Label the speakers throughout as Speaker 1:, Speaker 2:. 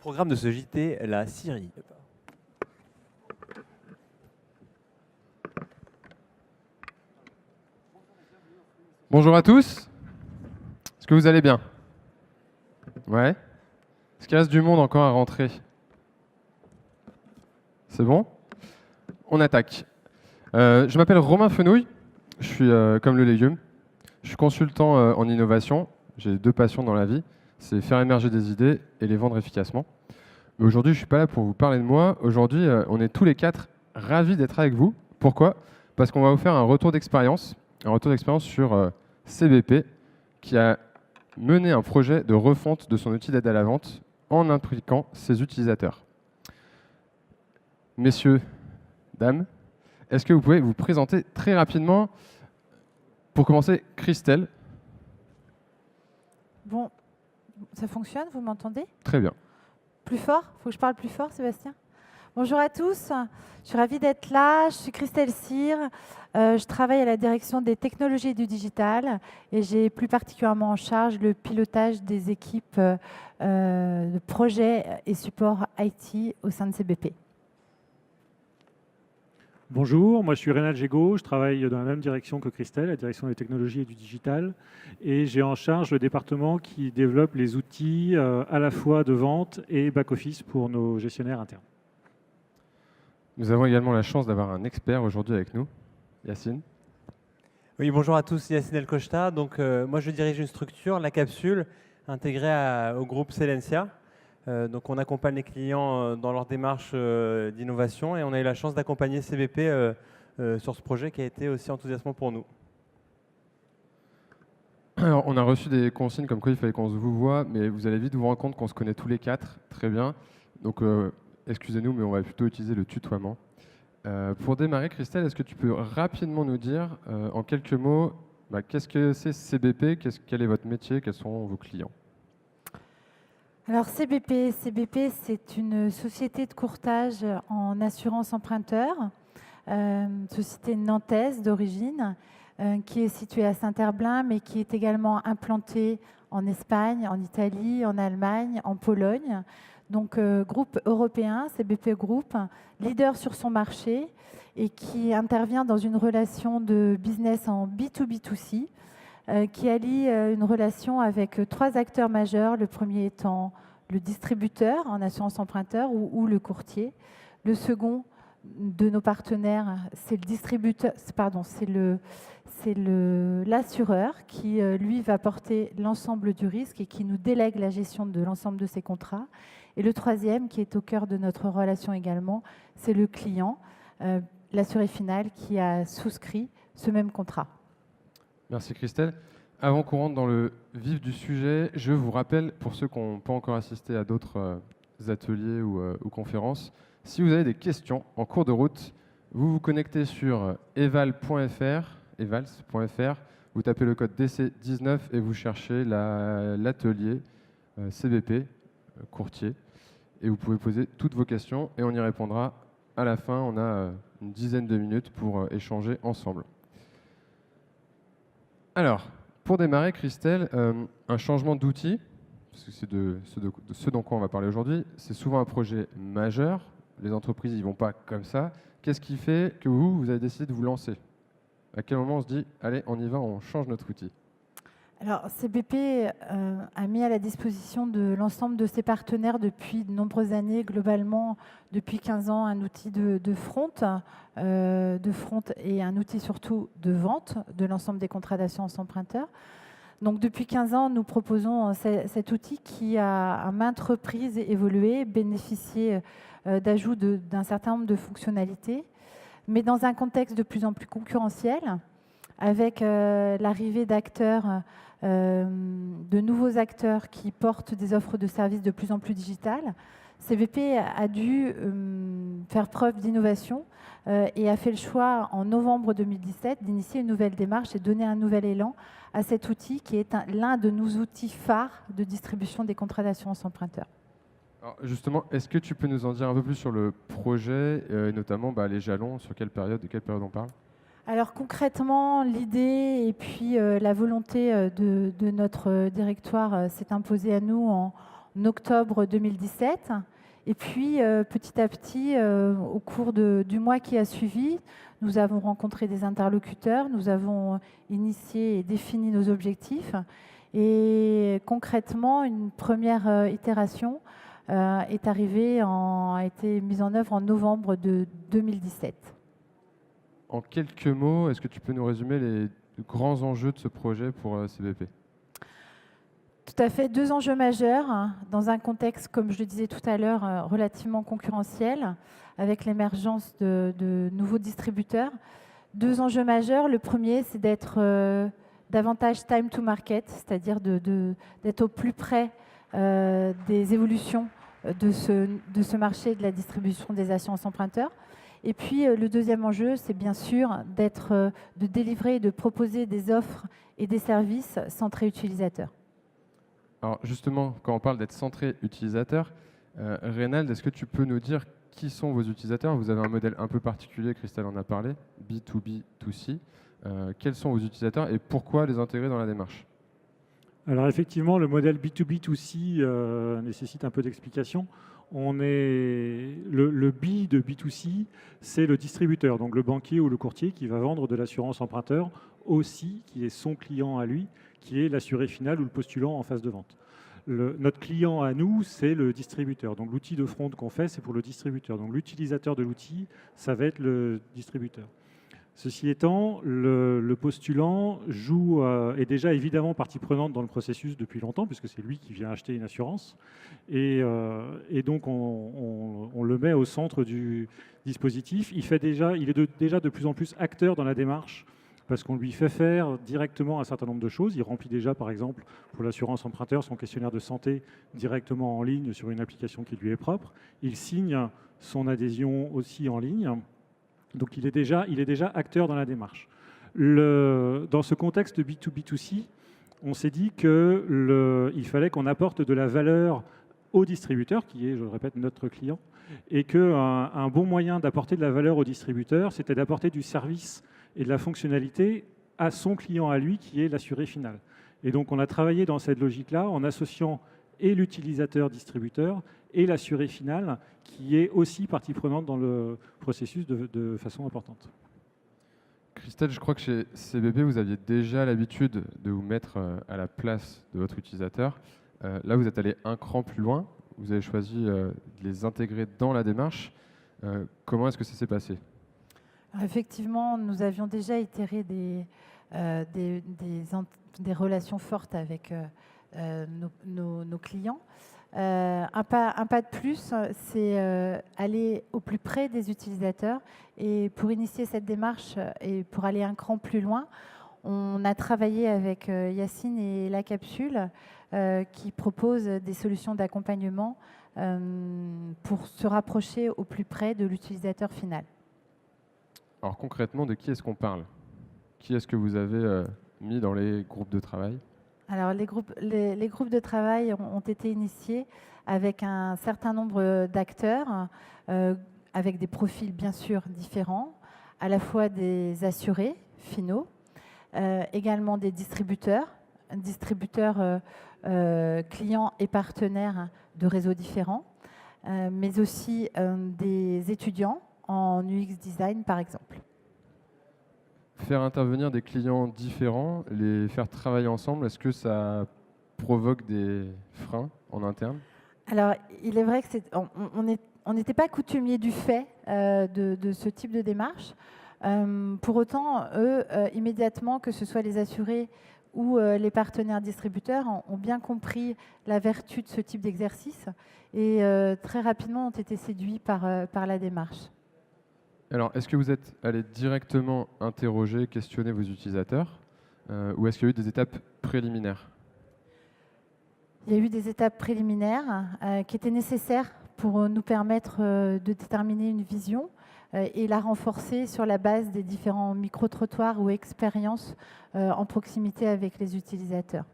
Speaker 1: programme de ce JT, la Syrie.
Speaker 2: Bonjour à tous. Est-ce que vous allez bien? Ouais. Est-ce qu'il reste du monde encore à rentrer? C'est bon? On attaque. Je m'appelle Romain Fenouil. Je suis comme le légume. Je suis consultant en innovation. J'ai deux passions dans la vie. C'est faire émerger des idées et les vendre efficacement. Mais aujourd'hui, je ne suis pas là pour vous parler de moi. Aujourd'hui, on est tous les quatre ravis d'être avec vous. Pourquoi? Parce qu'on va vous faire un retour d'expérience. Un retour d'expérience sur CBP, qui a mené un projet de refonte de son outil d'aide à la vente en impliquant ses utilisateurs. Messieurs, dames, est-ce que vous pouvez vous présenter très rapidement? Pour commencer, Christelle.
Speaker 3: Bon, ça fonctionne, vous m'entendez?
Speaker 2: Très bien.
Speaker 3: Plus fort? Faut que je parle plus fort, Sébastien? Bonjour à tous, je suis ravie d'être là. Je suis Christelle Cyr, je travaille à la direction des technologies et du digital et j'ai plus particulièrement en charge le pilotage des équipes de projet et support IT au sein de CBP.
Speaker 4: Bonjour, moi je suis Rénal Gégaud, je travaille dans la même direction que Christelle, la direction des technologies et du digital, et j'ai en charge le département qui développe les outils à la fois de vente et back-office pour nos gestionnaires internes.
Speaker 2: Nous avons également la chance d'avoir un expert aujourd'hui avec nous, Yacine.
Speaker 1: Oui, bonjour à tous, Yacine El Kochta. Donc, moi, je dirige une structure, la Capsule, intégrée au groupe Celencia. Donc, on accompagne les clients dans leur démarche d'innovation et on a eu la chance d'accompagner CBP sur ce projet qui a été aussi enthousiasmant pour nous.
Speaker 2: Alors, on a reçu des consignes comme quoi il fallait qu'on se vous voit, mais vous allez vite vous rendre compte qu'on se connaît tous les quatre très bien. Donc, excusez-nous, mais on va plutôt utiliser le tutoiement. Pour démarrer, Christelle, est-ce que tu peux rapidement nous dire, en quelques mots, qu'est-ce que c'est CBP, quel est votre métier, quels sont vos clients?
Speaker 3: Alors CBP, c'est une société de courtage en assurance emprunteur, société nantaise d'origine, qui est située à Saint-Herblain, mais qui est également implantée en Espagne, en Italie, en Allemagne, en Pologne. Donc groupe européen, CBP Group, leader sur son marché et qui intervient dans une relation de business en B2B2C, qui allie une relation avec trois acteurs majeurs, le premier étant le distributeur en assurance emprunteur ou le courtier. Le second de nos partenaires, c'est le distributeur, pardon, c'est l'assureur qui, lui, va porter l'ensemble du risque et qui nous délègue la gestion de l'ensemble de ses contrats. Et le troisième, qui est au cœur de notre relation également, c'est le client, l'assuré final qui a souscrit ce même contrat.
Speaker 2: Merci Christelle. Avant qu'on rentre dans le vif du sujet, je vous rappelle, pour ceux qui n'ont pas encore assisté à d'autres ateliers ou conférences, si vous avez des questions en cours de route, vous vous connectez sur evals.fr, vous tapez le code DC19 et vous cherchez l'atelier CBP, courtier, et vous pouvez poser toutes vos questions et on y répondra à la fin. On a une dizaine de minutes pour échanger ensemble. Alors, pour démarrer, Christelle, un changement d'outil, parce que c'est de ce dont on va parler aujourd'hui, c'est souvent un projet majeur. Les entreprises n'y vont pas comme ça. Qu'est-ce qui fait que vous avez décidé de vous lancer? À quel moment on se dit, allez, on y va, on change notre outil?
Speaker 3: Alors, CBP a mis à la disposition de l'ensemble de ses partenaires depuis de nombreuses années, globalement depuis 15 ans, un outil de front et un outil surtout de vente de l'ensemble des contrats d'assurance emprunteur. Donc depuis 15 ans, nous proposons cet outil qui a à maintes reprises évolué, bénéficié d'ajout d'un certain nombre de fonctionnalités, mais dans un contexte de plus en plus concurrentiel, avec l'arrivée d'acteurs, de nouveaux acteurs qui portent des offres de services de plus en plus digitales, CBP a dû faire preuve d'innovation et a fait le choix en novembre 2017 d'initier une nouvelle démarche et donner un nouvel élan à cet outil qui est l'un de nos outils phares de distribution des contrats d'assurance emprunteur.
Speaker 2: Alors justement, est-ce que tu peux nous en dire un peu plus sur le projet, et notamment les jalons, de quelle période on parle?
Speaker 3: Alors concrètement, l'idée et puis la volonté de notre directoire s'est imposée à nous octobre 2017. Et puis, petit à petit, au cours du mois qui a suivi, nous avons rencontré des interlocuteurs, nous avons initié et défini nos objectifs. Et concrètement, une première itération est arrivée, a été mise en œuvre en novembre de 2017.
Speaker 2: En quelques mots, est-ce que tu peux nous résumer les grands enjeux de ce projet pour CBP?
Speaker 3: Tout à fait, 2 enjeux majeurs dans un contexte, comme je le disais tout à l'heure, relativement concurrentiel, avec l'émergence de nouveaux distributeurs. 2 enjeux majeurs. Le premier, c'est d'être davantage time to market, c'est-à-dire d'être au plus près des évolutions de ce marché de la distribution des assurances emprunteurs. Et puis, le deuxième enjeu, c'est bien sûr de délivrer et de proposer des offres et des services centrés utilisateurs.
Speaker 2: Alors justement, quand on parle d'être centré utilisateur, Reynald, est-ce que tu peux nous dire qui sont vos utilisateurs? Vous avez un modèle un peu particulier, Christelle en a parlé, B2B2C. Quels sont vos utilisateurs et pourquoi les intégrer dans la démarche?
Speaker 4: Alors effectivement, le modèle B2B2C nécessite un peu d'explication. Le B de B2C, c'est le distributeur, donc le banquier ou le courtier qui va vendre de l'assurance emprunteur aussi, qui est son client à lui, qui est l'assuré final ou le postulant en phase de vente. Notre client à nous, c'est le distributeur. Donc l'outil de front qu'on fait, c'est pour le distributeur. Donc l'utilisateur de l'outil, ça va être le distributeur. Ceci étant, le postulant est déjà évidemment partie prenante dans le processus depuis longtemps, puisque c'est lui qui vient acheter une assurance. Et donc, on le met au centre du dispositif. Il est déjà de plus en plus acteur dans la démarche, parce qu'on lui fait faire directement un certain nombre de choses. Il remplit déjà, par exemple, pour l'assurance emprunteur, son questionnaire de santé directement en ligne sur une application qui lui est propre. Il signe son adhésion aussi en ligne. Donc il est déjà acteur dans la démarche. Dans ce contexte de B2B2C, on s'est dit qu'il fallait qu'on apporte de la valeur au distributeur, qui est, je le répète, notre client, et qu'un bon moyen d'apporter de la valeur au distributeur, c'était d'apporter du service et de la fonctionnalité à son client à lui, qui est l'assuré final. Et donc on a travaillé dans cette logique-là en associant et l'utilisateur distributeur et l'assuré final, qui est aussi partie prenante dans le processus de façon importante.
Speaker 2: Christelle, je crois que chez CBP, vous aviez déjà l'habitude de vous mettre à la place de votre utilisateur. Là, vous êtes allé un cran plus loin. Vous avez choisi de les intégrer dans la démarche. Comment est-ce que ça s'est passé?
Speaker 3: Alors, effectivement, nous avions déjà itéré des relations fortes avec nos clients. Un pas de plus, c'est aller au plus près des utilisateurs. Et pour initier cette démarche et pour aller un cran plus loin, on a travaillé avec Yacine et La Capsule qui proposent des solutions d'accompagnement pour se rapprocher au plus près de l'utilisateur final.
Speaker 2: Alors concrètement, de qui est-ce qu'on parle? Qui est-ce que vous avez mis dans les groupes de travail?
Speaker 3: Alors, les groupes de travail ont été initiés avec un certain nombre d'acteurs, avec des profils bien sûr différents, à la fois des assurés finaux, également des distributeurs clients et partenaires de réseaux différents, mais aussi des étudiants en UX design par exemple.
Speaker 2: Faire intervenir des clients différents, les faire travailler ensemble, est-ce que ça provoque des freins en interne? Alors,
Speaker 3: il est vrai que on n'était pas coutumier du fait de ce type de démarche. Pour autant, eux, immédiatement, que ce soit les assurés ou les partenaires distributeurs, ont bien compris la vertu de ce type d'exercice et très rapidement ont été séduits par la démarche.
Speaker 2: Alors, est-ce que vous êtes allé directement interroger, questionner vos utilisateurs ou est-ce qu'il y a eu des étapes préliminaires?
Speaker 3: Il y a eu des étapes préliminaires qui étaient nécessaires pour nous permettre de déterminer une vision et la renforcer sur la base des différents micro-trottoirs ou expériences en proximité avec les utilisateurs.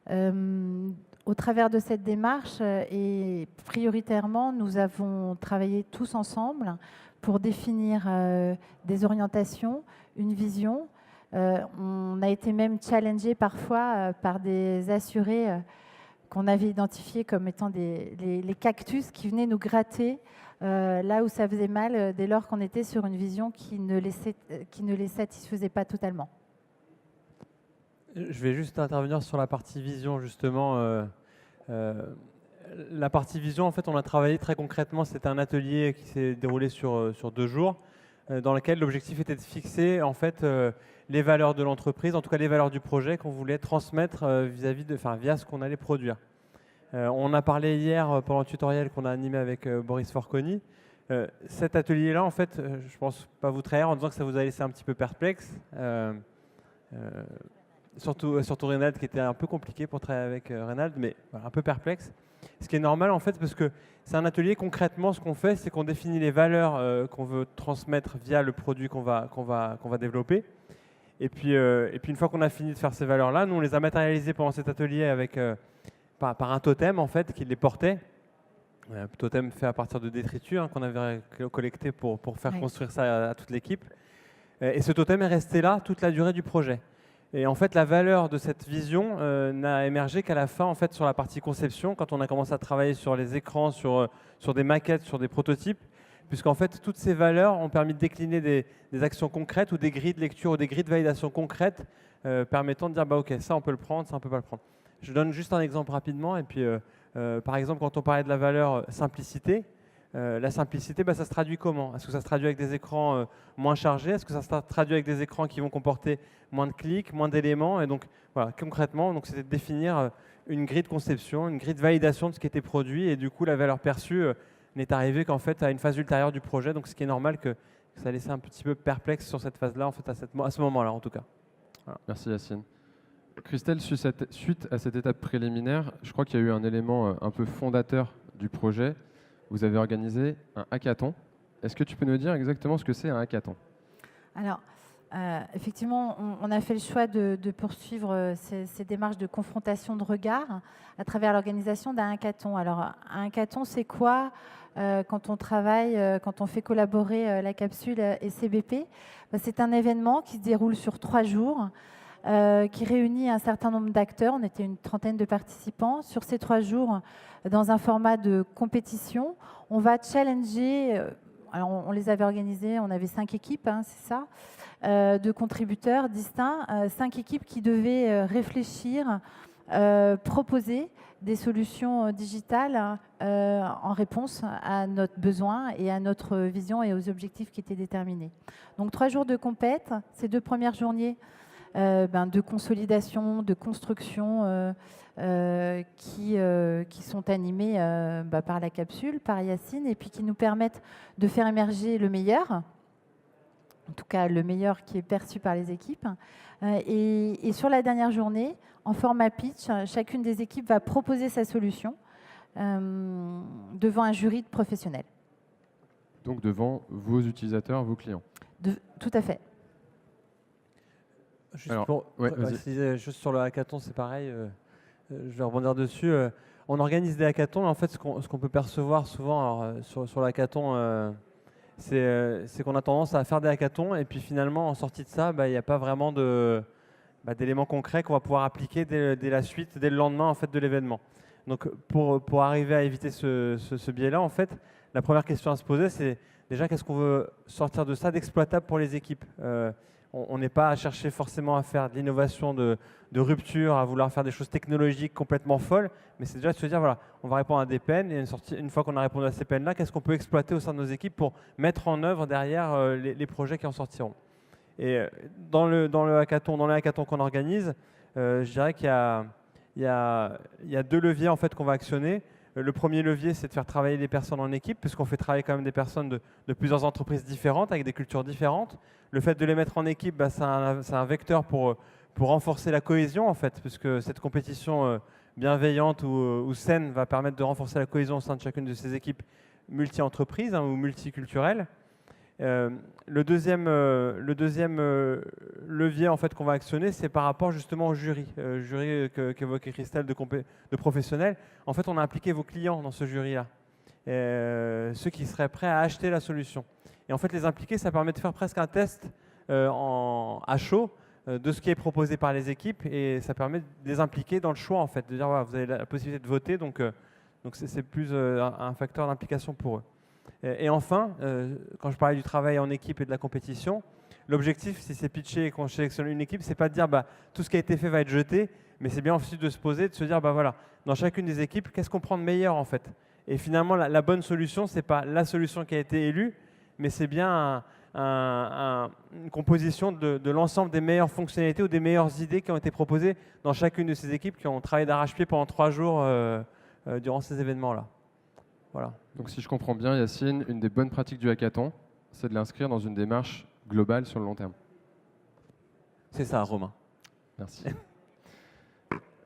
Speaker 3: Au travers de cette démarche et prioritairement, nous avons travaillé tous ensemble pour définir des orientations, une vision. On a été même challengé parfois par des assurés qu'on avait identifiés comme étant les cactus qui venaient nous gratter là où ça faisait mal dès lors qu'on était sur une vision qui ne les satisfaisait pas totalement.
Speaker 1: Je vais juste intervenir sur la partie vision, justement. La partie vision, en fait, on a travaillé très concrètement. C'était un atelier qui s'est déroulé sur 2 jours, dans lequel l'objectif était de fixer, en fait, les valeurs de l'entreprise, en tout cas les valeurs du projet qu'on voulait transmettre via ce qu'on allait produire. On a parlé hier pendant le tutoriel qu'on a animé avec Boris Forconi. Cet atelier-là, en fait, je pense pas vous trahir en disant que ça vous a laissé un petit peu perplexe. Surtout Reynald, qui était un peu compliqué pour travailler avec Reynald, mais voilà, un peu perplexe. Ce qui est normal, en fait, parce que c'est un atelier, concrètement, ce qu'on fait, c'est qu'on définit les valeurs qu'on veut transmettre via le produit qu'on va développer. Et puis, une fois qu'on a fini de faire ces valeurs-là, nous, on les a matérialisées pendant cet atelier avec, par un totem, en fait, qui les portait. Un totem fait à partir de détritus qu'on avait collecté pour faire construire ça à toute l'équipe. Et ce totem est resté là toute la durée du projet. Et en fait, la valeur de cette vision n'a émergé qu'à la fin, en fait, sur la partie conception, quand on a commencé à travailler sur les écrans, sur des maquettes, sur des prototypes, puisqu'en fait, toutes ces valeurs ont permis de décliner des actions concrètes ou des grilles de lecture ou des grilles de validation concrètes permettant de dire, bah, OK, ça, on peut le prendre, ça, on ne peut pas le prendre. Je donne juste un exemple rapidement. Et puis, par exemple, quand on parlait de la valeur simplicité, la simplicité, ça se traduit comment? Est-ce que ça se traduit avec des écrans moins chargés? Est-ce que ça se traduit avec des écrans qui vont comporter moins de clics, moins d'éléments? Et donc, voilà, concrètement, c'était de définir une grille de conception, une grille de validation de ce qui était produit. Et du coup, la valeur perçue n'est arrivée qu'en fait à une phase ultérieure du projet. Donc, ce qui est normal que ça laissait un petit peu perplexe sur cette phase-là, en fait, à ce moment-là, en tout cas. Voilà.
Speaker 2: Merci Yacine. Christelle, suite à cette étape préliminaire, je crois qu'il y a eu un élément un peu fondateur du projet. Vous avez organisé un hackathon. Est-ce que tu peux nous dire exactement ce que c'est un hackathon? Alors,
Speaker 3: effectivement, on a fait le choix de poursuivre ces démarches de confrontation de regard à travers l'organisation d'un hackathon. Alors, un hackathon, c'est quoi quand on travaille, quand on fait collaborer la capsule et CBP? C'est un événement qui se déroule sur 3 jours, qui réunit un certain nombre d'acteurs. On était une trentaine de participants. Sur ces 3 jours, dans un format de compétition, on va challenger, alors on les avait organisés, on avait 5 équipes, c'est ça, de contributeurs distincts, 5 équipes qui devaient réfléchir, proposer des solutions digitales en réponse à notre besoin et à notre vision et aux objectifs qui étaient déterminés. Donc 3 jours de compète, ces 2 premières journées de consolidation, de construction qui sont animés par la capsule, par Yacine, et puis qui nous permettent de faire émerger le meilleur, en tout cas le meilleur qui est perçu par les équipes. Et sur la dernière journée, en format pitch, chacune des équipes va proposer sa solution devant un jury de professionnels.
Speaker 2: Donc devant vos utilisateurs, vos clients.
Speaker 3: Tout à fait.
Speaker 1: Juste sur le hackathon, c'est pareil. Je vais rebondir dessus. On organise des hackathons. En fait, ce qu'on peut percevoir souvent sur le hackathon, c'est qu'on a tendance à faire des hackathons et puis finalement, en sortie de ça, il n'y a pas vraiment d'éléments concrets qu'on va pouvoir appliquer dès la suite, dès le lendemain en fait, de l'événement. Donc, pour arriver à éviter ce biais-là, en fait, la première question à se poser, c'est déjà qu'est-ce qu'on veut sortir de ça d'exploitable pour les équipes. On n'est pas à chercher forcément à faire de l'innovation de rupture, à vouloir faire des choses technologiques complètement folles, mais c'est déjà de se dire, voilà, on va répondre à des peines, et une fois qu'on a répondu à ces peines-là, qu'est-ce qu'on peut exploiter au sein de nos équipes pour mettre en œuvre derrière les projets qui en sortiront. Et dans les hackathons qu'on organise, je dirais qu'il y a 2 leviers en fait, qu'on va actionner. Le premier levier, c'est de faire travailler les personnes en équipe, puisqu'on fait travailler quand même des personnes de plusieurs entreprises différentes, avec des cultures différentes. Le fait de les mettre en équipe, c'est un vecteur pour renforcer la cohésion, en fait, puisque cette compétition bienveillante ou saine va permettre de renforcer la cohésion au sein de chacune de ces équipes multi-entreprises ou multiculturelles. Le deuxième levier en fait, qu'on va actionner, c'est par rapport justement au jury, qu'évoquait Christelle de professionnels. En fait, on a impliqué vos clients dans ce jury-là, ceux qui seraient prêts à acheter la solution. Et en fait, les impliquer, ça permet de faire presque un test à chaud de ce qui est proposé par les équipes et ça permet de les impliquer dans le choix en fait, de dire voilà, vous avez la possibilité de voter, donc c'est plus un facteur d'implication pour eux. Et enfin, quand je parlais du travail en équipe et de la compétition, l'objectif, si c'est pitché et qu'on sélectionne une équipe, c'est pas de dire tout ce qui a été fait va être jeté, mais c'est bien ensuite de se poser, de se dire voilà, dans chacune des équipes, qu'est-ce qu'on prend de meilleur en fait. Et finalement, la bonne solution, c'est pas la solution qui a été élue, mais c'est bien une composition de l'ensemble des meilleures fonctionnalités ou des meilleures idées qui ont été proposées dans chacune de ces équipes qui ont travaillé d'arrache-pied pendant 3 jours durant ces événements-là. Voilà.
Speaker 2: Donc si je comprends bien, Yacine, une des bonnes pratiques du hackathon, c'est de l'inscrire dans une démarche globale sur le long terme.
Speaker 1: C'est ça, Romain.
Speaker 2: Merci.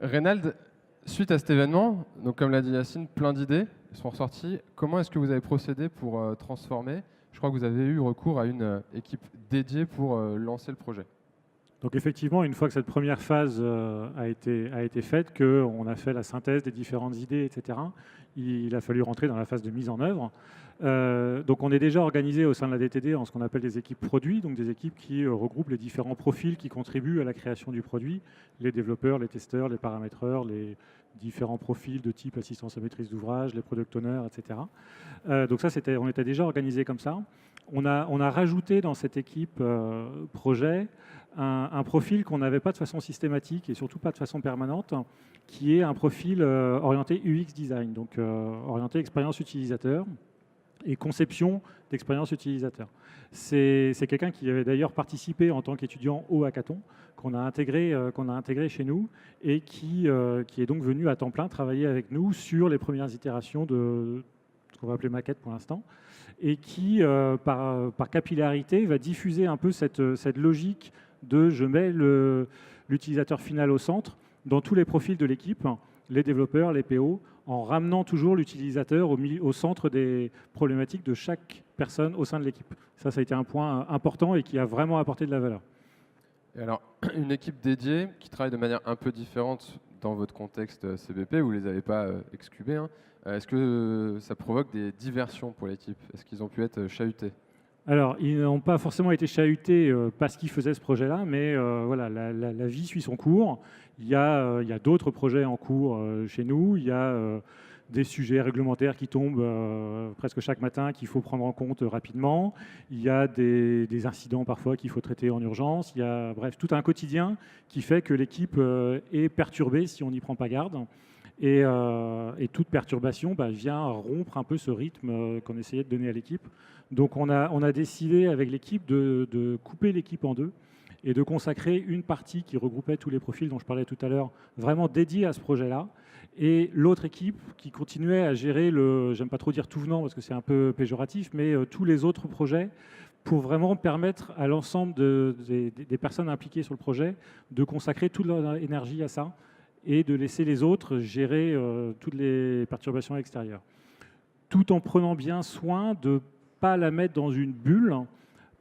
Speaker 2: Reynald, suite à cet événement, donc comme l'a dit Yacine, plein d'idées sont ressorties. Comment est-ce que vous avez procédé pour transformer? Je crois que vous avez eu recours à une équipe dédiée pour lancer le projet.
Speaker 4: Donc effectivement, une fois que cette première phase a été faite, qu'on a fait la synthèse des différentes idées, etc., il a fallu rentrer dans la phase de mise en œuvre. Donc on est déjà organisé au sein de la DTD en ce qu'on appelle des équipes produits, donc des équipes qui regroupent les différents profils qui contribuent à la création du produit, les développeurs, les testeurs, les paramétreurs, les différents profils de type assistance à maîtrise d'ouvrage, les product owners, etc. Donc ça, on était déjà organisé comme ça. On a rajouté dans cette équipe projet un profil qu'on n'avait pas de façon systématique et surtout pas de façon permanente, qui est un profil orienté UX design, donc orienté expérience utilisateur et conception d'expérience utilisateur. C'est quelqu'un qui avait d'ailleurs participé en tant qu'étudiant au hackathon, qu'on a intégré chez nous et qui est donc venu à temps plein travailler avec nous sur les premières itérations de ce qu'on va appeler maquette pour l'instant, et qui, par capillarité, va diffuser un peu cette logique de je mets l'utilisateur final au centre dans tous les profils de l'équipe, les développeurs, les PO, en ramenant toujours l'utilisateur au centre des problématiques de chaque personne au sein de l'équipe. Ça a été un point important et qui a vraiment apporté de la valeur.
Speaker 2: Et alors, une équipe dédiée qui travaille de manière un peu différente dans votre contexte CBP, vous ne les avez pas excubés, hein. Est-ce que ça provoque des diversions pour l'équipe? Est-ce qu'ils ont pu être chahutés?
Speaker 4: Alors, ils n'ont pas forcément été chahutés parce qu'ils faisaient ce projet-là, mais voilà, la vie suit son cours. Il y a d'autres projets en cours chez nous. Il y a des sujets réglementaires qui tombent presque chaque matin qu'il faut prendre en compte rapidement. Il y a des incidents parfois qu'il faut traiter en urgence. Il y a bref, tout un quotidien qui fait que l'équipe est perturbée si on n'y prend pas garde. Et toute perturbation vient rompre un peu ce rythme qu'on essayait de donner à l'équipe. Donc on a décidé avec l'équipe de couper l'équipe en deux et de consacrer une partie qui regroupait tous les profils dont je parlais tout à l'heure, vraiment dédiée à ce projet-là, et l'autre équipe qui continuait à gérer j'aime pas trop dire tout venant parce que c'est un peu péjoratif, mais tous les autres projets pour vraiment permettre à l'ensemble des personnes impliquées sur le projet de consacrer toute leur énergie à ça et de laisser les autres gérer toutes les perturbations extérieures. Tout en prenant bien soin de ne pas la mettre dans une bulle,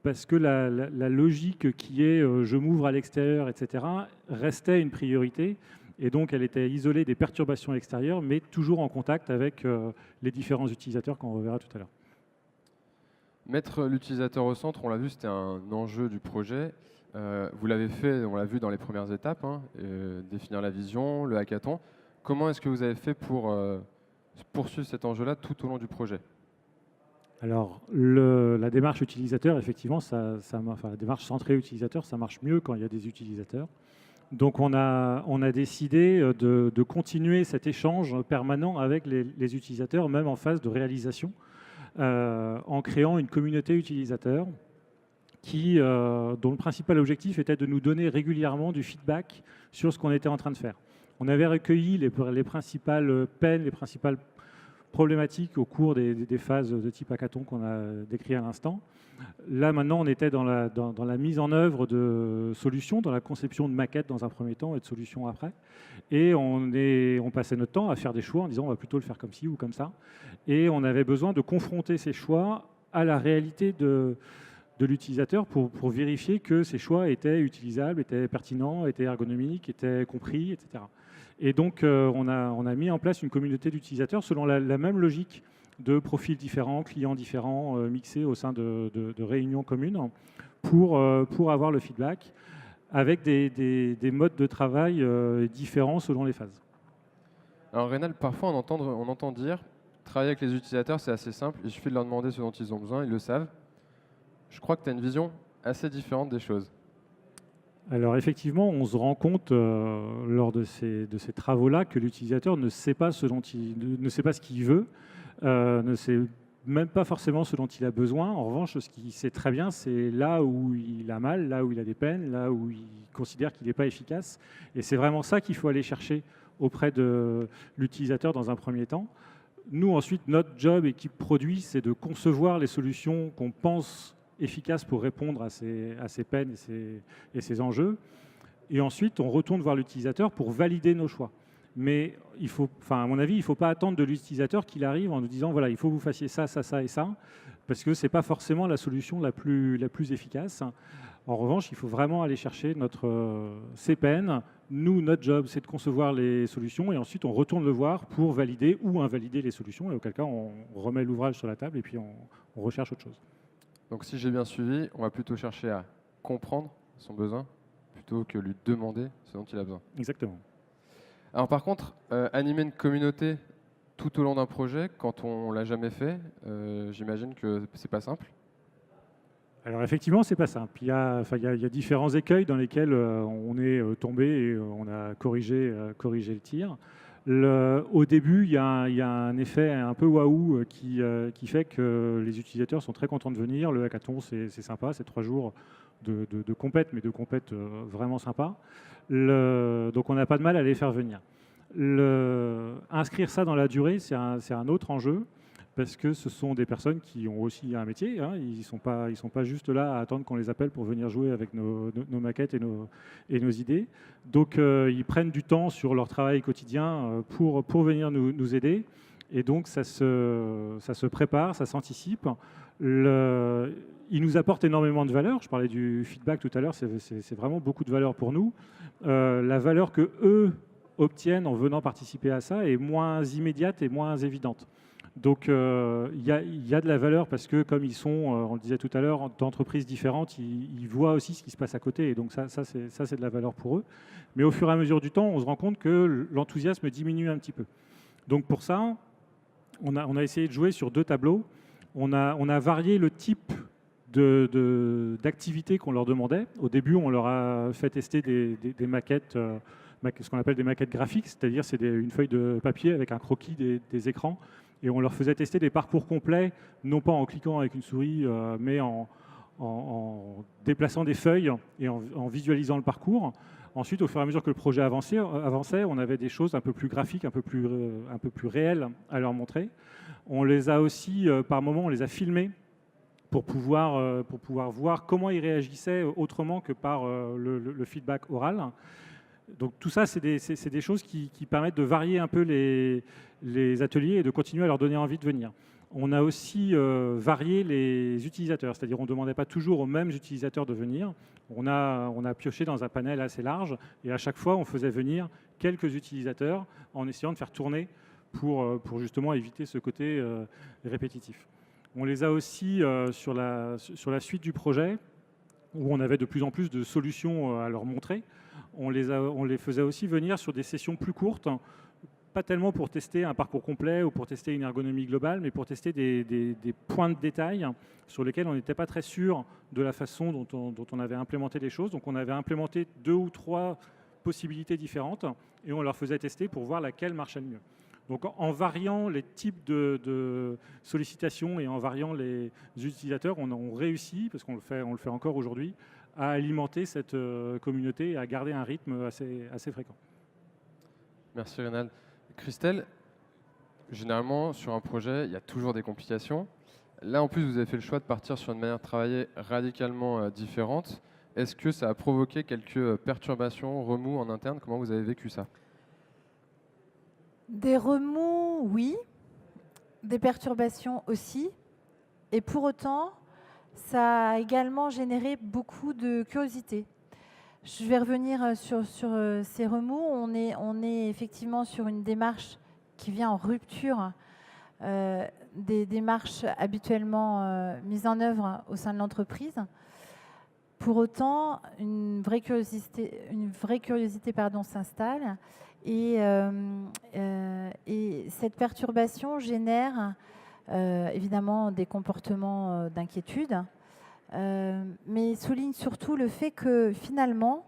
Speaker 4: parce que la logique qui est je m'ouvre à l'extérieur, etc., restait une priorité. Et donc, elle était isolée des perturbations extérieures, mais toujours en contact avec les différents utilisateurs qu'on reverra tout à l'heure.
Speaker 2: Mettre l'utilisateur au centre, on l'a vu, c'était un enjeu du projet. Vous l'avez fait, on l'a vu dans les premières étapes, hein, définir la vision, le hackathon. Comment est-ce que vous avez fait pour poursuivre cet enjeu-là tout au long du projet?
Speaker 4: Alors, la démarche utilisateur, effectivement, la démarche centrée utilisateur, ça marche mieux quand il y a des utilisateurs. Donc, on a décidé de continuer cet échange permanent avec les utilisateurs, même en phase de réalisation, en créant une communauté utilisateur dont le principal objectif était de nous donner régulièrement du feedback sur ce qu'on était en train de faire. On avait recueilli les principales peines, les principales problématiques au cours des phases de type hackathon qu'on a décrit à l'instant. Là, maintenant, on était dans la mise en œuvre de solutions, dans la conception de maquettes dans un premier temps et de solutions après. Et on passait notre temps à faire des choix en disant on va plutôt le faire comme ci ou comme ça. Et on avait besoin de confronter ces choix à la réalité de l'utilisateur pour vérifier que ces choix étaient utilisables, étaient pertinents, étaient ergonomiques, étaient compris, etc. Et donc, on a mis en place une communauté d'utilisateurs selon la même logique de profils différents, clients différents, mixés au sein de réunions communes pour avoir le feedback. avec des modes de travail différents selon les phases.
Speaker 2: Alors Rénal, parfois on entend dire travailler avec les utilisateurs, c'est assez simple, il suffit de leur demander ce dont ils ont besoin, ils le savent. Je crois que tu as une vision assez différente des choses.
Speaker 4: Alors effectivement, on se rend compte lors de ces travaux-là que l'utilisateur ne sait pas ce qu'il veut, ne sait même pas forcément ce dont il a besoin. En revanche, ce qu'il sait très bien, c'est là où il a mal, là où il a des peines, là où il considère qu'il n'est pas efficace. Et c'est vraiment ça qu'il faut aller chercher auprès de l'utilisateur dans un premier temps. Nous, ensuite, notre job, équipe produit, c'est de concevoir les solutions qu'on pense efficaces pour répondre à ces peines et ces enjeux. Et ensuite, on retourne voir l'utilisateur pour valider nos choix. Mais à mon avis, il ne faut pas attendre de l'utilisateur qu'il arrive en nous disant voilà, il faut que vous fassiez ça, ça, ça et ça, parce que ce n'est pas forcément la solution la plus efficace. En revanche, il faut vraiment aller chercher notre CPN. Nous, notre job, c'est de concevoir les solutions et ensuite on retourne le voir pour valider ou invalider les solutions. Et auquel cas, on remet l'ouvrage sur la table et puis on recherche autre chose.
Speaker 2: Donc si j'ai bien suivi, on va plutôt chercher à comprendre son besoin plutôt que lui demander ce dont il a besoin.
Speaker 4: Exactement.
Speaker 2: Alors par contre, animer une communauté tout au long d'un projet, quand on ne l'a jamais fait, j'imagine que c'est pas simple.
Speaker 4: Alors effectivement, c'est pas simple. Il y a différents écueils dans lesquels on est tombé et on a corrigé le tir. Au début, il y a un effet un peu waouh qui fait que les utilisateurs sont très contents de venir. Le hackathon, c'est sympa, c'est 3 jours de compète, mais de compète vraiment sympa. Donc on n'a pas de mal à les faire venir. Inscrire ça dans la durée, c'est un autre enjeu, parce que ce sont des personnes qui ont aussi un métier. Hein. Ils ne sont pas juste là à attendre qu'on les appelle pour venir jouer avec nos maquettes et nos idées. Donc ils prennent du temps sur leur travail quotidien pour venir nous aider. Et donc ça se prépare, ça s'anticipe. Ils nous apportent énormément de valeur. Je parlais du feedback tout à l'heure, c'est vraiment beaucoup de valeur pour nous. La valeur que eux obtiennent en venant participer à ça est moins immédiate et moins évidente. Donc il y a de la valeur parce que comme ils sont, on le disait tout à l'heure, d'entreprises différentes, ils voient aussi ce qui se passe à côté. Et donc ça c'est de la valeur pour eux. Mais au fur et à mesure du temps, on se rend compte que l'enthousiasme diminue un petit peu. Donc pour ça, on a essayé de jouer sur 2 tableaux. On a varié le type d'activités qu'on leur demandait. Au début, on leur a fait tester des maquettes, ce qu'on appelle des maquettes graphiques, c'est-à-dire c'est une feuille de papier avec un croquis des écrans. Et on leur faisait tester des parcours complets, non pas en cliquant avec une souris, mais en déplaçant des feuilles et en visualisant le parcours. Ensuite, au fur et à mesure que le projet avançait, on avait des choses un peu plus graphiques, un peu plus réelles à leur montrer. On les a aussi, par moments, on les a filmés pour pouvoir voir comment ils réagissaient autrement que par le feedback oral. Donc tout ça, c'est des choses qui permettent de varier un peu les ateliers et de continuer à leur donner envie de venir. On a aussi varié les utilisateurs, c'est-à-dire on ne demandait pas toujours aux mêmes utilisateurs de venir. On a pioché dans un panel assez large et à chaque fois, on faisait venir quelques utilisateurs en essayant de faire tourner pour justement éviter ce côté répétitif. On les a aussi sur la suite du projet, où on avait de plus en plus de solutions à leur montrer. On les faisait aussi venir sur des sessions plus courtes, pas tellement pour tester un parcours complet ou pour tester une ergonomie globale, mais pour tester des points de détail sur lesquels on n'était pas très sûr de la façon dont on avait implémenté les choses. Donc on avait implémenté 2 ou 3 possibilités différentes et on leur faisait tester pour voir laquelle marchait le mieux. Donc en variant les types de sollicitations et en variant les utilisateurs, on réussit, parce qu'on le fait encore aujourd'hui, à alimenter cette communauté et à garder un rythme assez fréquent.
Speaker 2: Merci Rénal. Christelle, généralement sur un projet, il y a toujours des complications. Là en plus, vous avez fait le choix de partir sur une manière de travailler radicalement différente. Est-ce que ça a provoqué quelques perturbations, remous en interne? Comment vous avez vécu ça?
Speaker 3: Des remous, oui. Des perturbations aussi. Et pour autant, ça a également généré beaucoup de curiosité. Je vais revenir sur ces remous. On est effectivement sur une démarche qui vient en rupture des démarches habituellement mises en œuvre au sein de l'entreprise. Pour autant, une vraie curiosité s'installe et cette perturbation génère évidemment des comportements d'inquiétude, mais souligne surtout le fait que finalement,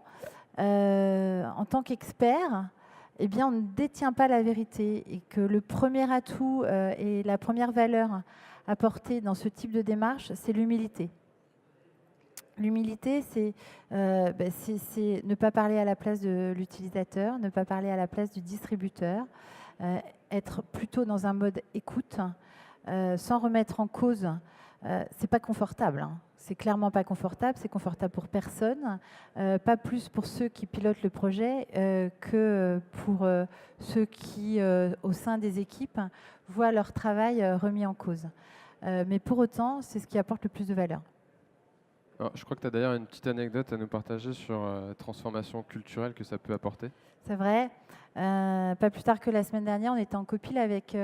Speaker 3: en tant qu'expert, eh bien, on ne détient pas la vérité et que le premier atout et la première valeur apportée dans ce type de démarche, c'est l'humilité. L'humilité, c'est ne pas parler à la place de l'utilisateur, ne pas parler à la place du distributeur, être plutôt dans un mode écoute, sans remettre en cause. C'est pas confortable, hein. C'est clairement pas confortable, c'est confortable pour personne, pas plus pour ceux qui pilotent le projet que pour ceux qui, au sein des équipes, voient leur travail remis en cause. Mais pour autant, c'est ce qui apporte le plus de valeur.
Speaker 2: Alors, je crois que tu as d'ailleurs une petite anecdote à nous partager sur la transformation culturelle que ça peut apporter.
Speaker 3: C'est vrai. Pas plus tard que la semaine dernière, on était en copil avec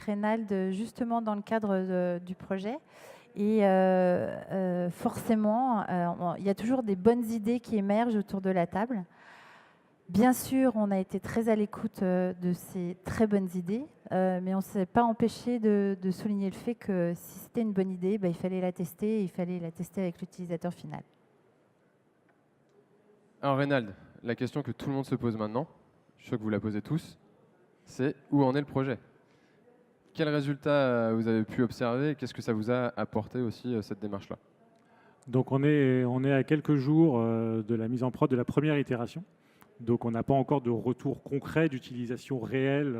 Speaker 3: Reynald, justement dans le cadre du projet. Et forcément, il y a toujours des bonnes idées qui émergent autour de la table. Bien sûr, on a été très à l'écoute de ces très bonnes idées, mais on ne s'est pas empêché de souligner le fait que si c'était une bonne idée, il fallait la tester, et il fallait la tester avec l'utilisateur final.
Speaker 2: Alors Reynald, la question que tout le monde se pose maintenant, je suis sûr que vous la posez tous, c'est où en est le projet ? Quels résultats vous avez pu observer et qu'est-ce que ça vous a apporté aussi cette démarche-là ?
Speaker 4: Donc on est à quelques jours de la mise en prod de la première itération. Donc on n'a pas encore de retour concret d'utilisation réelle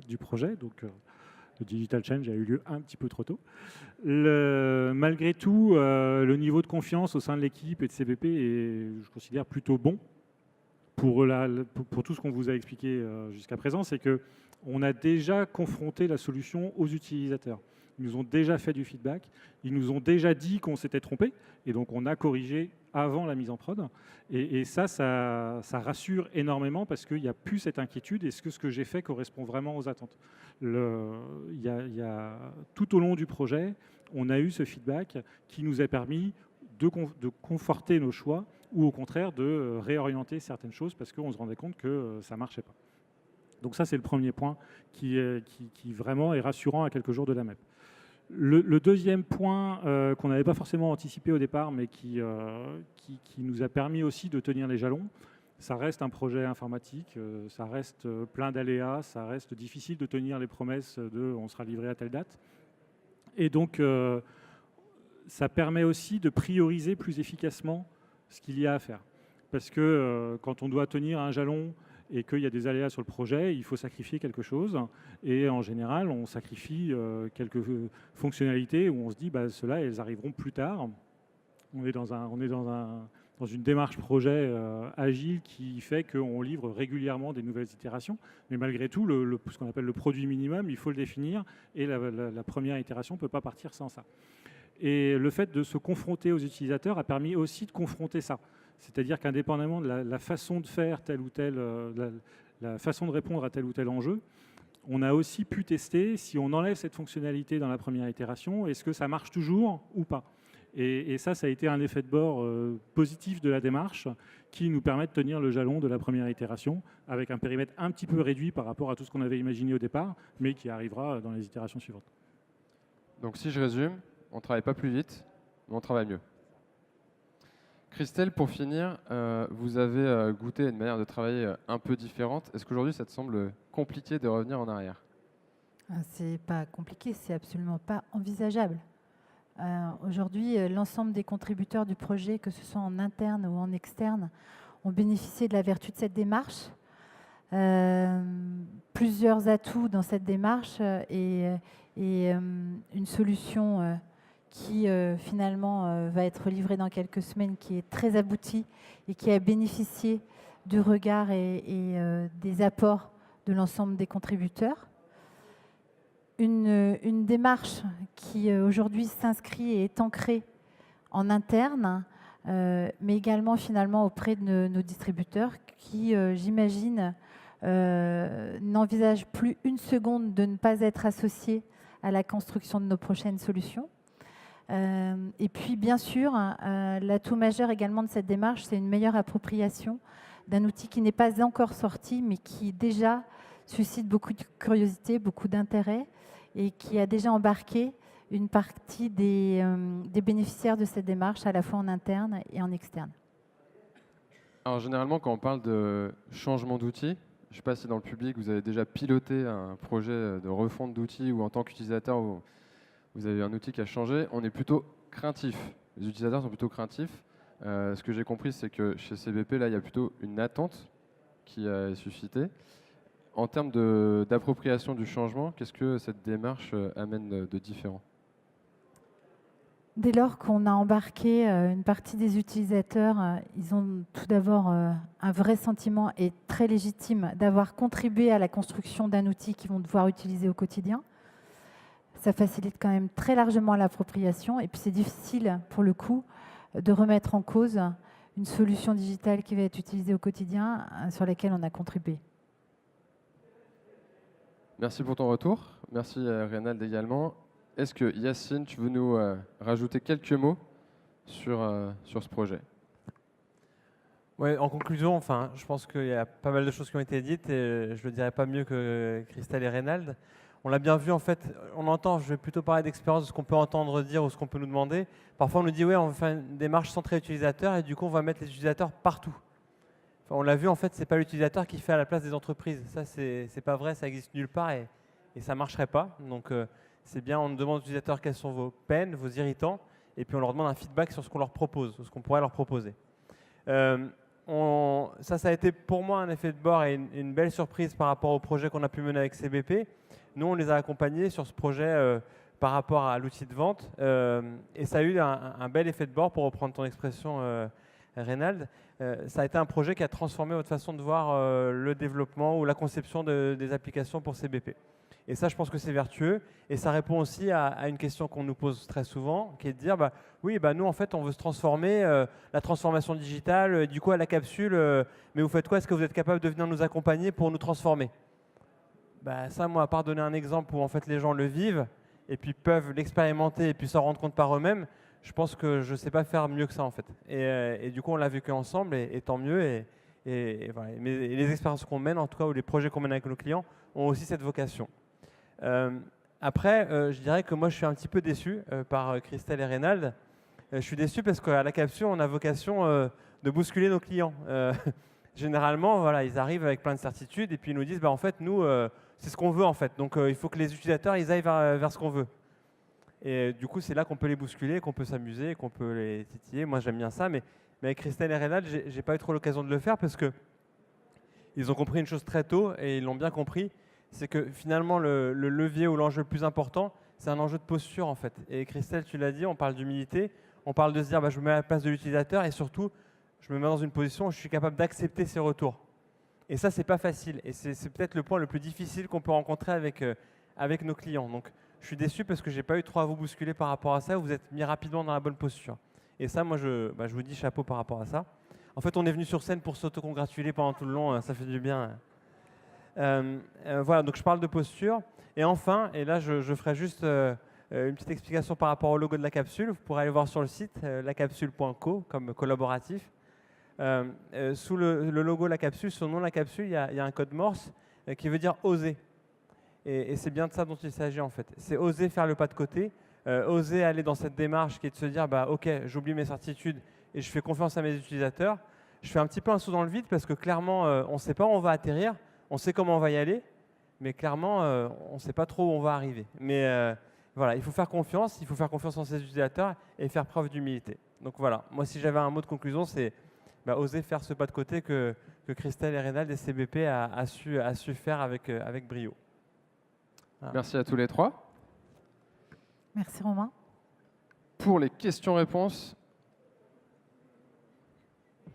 Speaker 4: du projet. Donc le Digital Change a eu lieu un petit peu trop tôt. Malgré tout, le niveau de confiance au sein de l'équipe et de CBP est, je considère, plutôt bon pour tout ce qu'on vous a expliqué jusqu'à présent. C'est qu'on a déjà confronté la solution aux utilisateurs. Ils nous ont déjà fait du feedback, ils nous ont déjà dit qu'on s'était trompé, et donc on a corrigé avant la mise en prod. Et ça rassure énormément parce qu'il n'y a plus cette inquiétude. Est-ce que ce que j'ai fait correspond vraiment aux attentes ? Tout au long du projet, on a eu ce feedback qui nous a permis de conforter nos choix ou au contraire de réorienter certaines choses parce qu'on se rendait compte que ça ne marchait pas. Donc ça, c'est le premier point qui vraiment est rassurant à quelques jours de la MEP. Le deuxième point qu'on n'avait pas forcément anticipé au départ, mais qui nous a permis aussi de tenir les jalons, ça reste un projet informatique, ça reste plein d'aléas, ça reste difficile de tenir les promesses de « on sera livré à telle date ». Et donc, ça permet aussi de prioriser plus efficacement ce qu'il y a à faire. Parce que quand on doit tenir un jalon et qu'il y a des aléas sur le projet, il faut sacrifier quelque chose. Et en général, on sacrifie quelques fonctionnalités où on se dit ceux-là, elles arriveront plus tard. On est dans une démarche projet agile qui fait qu'on livre régulièrement des nouvelles itérations. Mais malgré tout, ce qu'on appelle le produit minimum, il faut le définir. Et la première itération ne peut pas partir sans ça. Et le fait de se confronter aux utilisateurs a permis aussi de confronter ça. C'est-à-dire qu'indépendamment de la façon de faire tel ou tel, la façon de répondre à tel ou tel enjeu, on a aussi pu tester si on enlève cette fonctionnalité dans la première itération, est-ce que ça marche toujours ou pas ? Et ça a été un effet de bord positif de la démarche qui nous permet de tenir le jalon de la première itération avec un périmètre un petit peu réduit par rapport à tout ce qu'on avait imaginé au départ, mais qui arrivera dans les itérations suivantes.
Speaker 2: Donc si je résume, on ne travaille pas plus vite, mais on travaille mieux. Christelle, pour finir, vous avez goûté à une manière de travailler un peu différente. Est-ce qu'aujourd'hui, ça te semble compliqué de revenir en arrière ?
Speaker 3: C'est pas compliqué, c'est absolument pas envisageable. Aujourd'hui, l'ensemble des contributeurs du projet, que ce soit en interne ou en externe, ont bénéficié de la vertu de cette démarche. Plusieurs atouts dans cette démarche et une solution qui finalement va être livrée dans quelques semaines, qui est très aboutie et qui a bénéficié du regard et des apports de l'ensemble des contributeurs. Une démarche qui aujourd'hui s'inscrit et est ancrée en interne, mais également finalement auprès de nos distributeurs qui, j'imagine, n'envisagent plus une seconde de ne pas être associés à la construction de nos prochaines solutions. Et puis, bien sûr, l'atout majeur également de cette démarche, c'est une meilleure appropriation d'un outil qui n'est pas encore sorti, mais qui déjà suscite beaucoup de curiosité, beaucoup d'intérêt, et qui a déjà embarqué une partie des bénéficiaires de cette démarche, à la fois en interne et en externe.
Speaker 2: Alors généralement, quand on parle de changement d'outil, je ne sais pas si dans le public, vous avez déjà piloté un projet de refonte d'outils ou en tant qu'utilisateur, vous avez un outil qui a changé, on est plutôt craintif. Les utilisateurs sont plutôt craintifs. Ce que j'ai compris, c'est que chez CBP, là, il y a plutôt une attente qui a suscité. En termes d'appropriation du changement, qu'est-ce que cette démarche amène de différent?
Speaker 3: Dès lors qu'on a embarqué une partie des utilisateurs, ils ont tout d'abord un vrai sentiment et très légitime d'avoir contribué à la construction d'un outil qu'ils vont devoir utiliser au quotidien. Ça facilite quand même très largement l'appropriation et puis c'est difficile pour le coup de remettre en cause une solution digitale qui va être utilisée au quotidien sur laquelle on a contribué.
Speaker 2: Merci pour ton retour. Merci Reynald également. Est-ce que Yacine, tu veux nous rajouter quelques mots sur ce projet?
Speaker 1: Ouais, en conclusion, enfin, je pense qu'il y a pas mal de choses qui ont été dites et je ne le dirais pas mieux que Christelle et Reynald. On l'a bien vu, en fait, on entend, je vais plutôt parler d'expérience, de ce qu'on peut entendre dire ou ce qu'on peut nous demander. Parfois, on nous dit, ouais, on va faire une démarche centrée utilisateur et du coup, on va mettre les utilisateurs partout. Enfin, on l'a vu, en fait, ce n'est pas l'utilisateur qui fait à la place des entreprises. Ça, c'est pas vrai, ça existe nulle part et ça ne marcherait pas. Donc, c'est bien, on nous demande aux utilisateurs quelles sont vos peines, vos irritants, et puis on leur demande un feedback sur ce qu'on leur propose, ce qu'on pourrait leur proposer. Ça a été pour moi un effet de bord et une belle surprise par rapport au projet qu'on a pu mener avec CBP. Nous, on les a accompagnés sur ce projet par rapport à l'outil de vente, et ça a eu un bel effet de bord, pour reprendre ton expression, Reynald. Ça a été un projet qui a transformé votre façon de voir le développement ou la conception des applications pour CBP. Et ça, je pense que c'est vertueux. Et ça répond aussi à une question qu'on nous pose très souvent, qui est de dire, oui, nous, en fait, on veut se transformer, la transformation digitale, du coup, à la capsule, mais vous faites quoi? Est-ce que vous êtes capable de venir nous accompagner pour nous transformer? Ça, moi, à part donner un exemple où, en fait, les gens le vivent, et puis peuvent l'expérimenter, et puis s'en rendre compte par eux-mêmes, je pense que je ne sais pas faire mieux que ça, en fait. Et du coup, on l'a vécu ensemble, et tant mieux. Voilà. Mais les expériences qu'on mène, en tout cas, ou les projets qu'on mène avec nos clients, ont aussi cette vocation. Après, je dirais que moi, je suis un petit peu déçu par Christelle et Reynald. Je suis déçu parce qu'à la capsule, on a vocation de bousculer nos clients. Généralement, voilà, ils arrivent avec plein de certitudes et puis ils nous disent, en fait, nous, c'est ce qu'on veut, en fait. Donc, il faut que les utilisateurs, ils aillent vers ce qu'on veut. Et du coup, c'est là qu'on peut les bousculer, qu'on peut s'amuser, qu'on peut les titiller. Moi, j'aime bien ça, mais avec Christelle et Reynald, j'ai pas eu trop l'occasion de le faire parce que ils ont compris une chose très tôt et ils l'ont bien compris. C'est que finalement, le levier ou l'enjeu le plus important, c'est un enjeu de posture, en fait. Et Christelle, tu l'as dit, on parle d'humilité, on parle de se dire, je me mets à la place de l'utilisateur et surtout, je me mets dans une position où je suis capable d'accepter ses retours. Et ça, c'est pas facile. Et c'est peut-être le point le plus difficile qu'on peut rencontrer avec nos clients. Donc, je suis déçu parce que j'ai pas eu trop à vous bousculer par rapport à ça. Vous êtes mis rapidement dans la bonne posture. Et ça, moi, je vous dis chapeau par rapport à ça. En fait, on est venu sur scène pour s'autocongratuler pendant tout le long. Ça fait du bien. Voilà, donc je parle de posture. Et enfin, et là je ferai juste une petite explication par rapport au logo de la capsule. Vous pourrez aller voir sur le site lacapsule.co comme collaboratif. Sous le logo de la capsule, sur le nom de la capsule, il y a un code Morse qui veut dire oser. Et c'est bien de ça dont il s'agit en fait. C'est oser faire le pas de côté, oser aller dans cette démarche qui est de se dire ok, j'oublie mes certitudes et je fais confiance à mes utilisateurs. Je fais un petit peu un saut dans le vide parce que clairement, on ne sait pas où on va atterrir. On sait comment on va y aller, mais clairement, on ne sait pas trop où on va arriver. Mais voilà, il faut faire confiance en ses utilisateurs et faire preuve d'humilité. Donc voilà, moi si j'avais un mot de conclusion, c'est oser faire ce pas de côté que Christelle et Reynald et CBP a su faire avec brio. Voilà.
Speaker 2: Merci à tous les trois.
Speaker 3: Merci Romain.
Speaker 2: Pour les questions-réponses,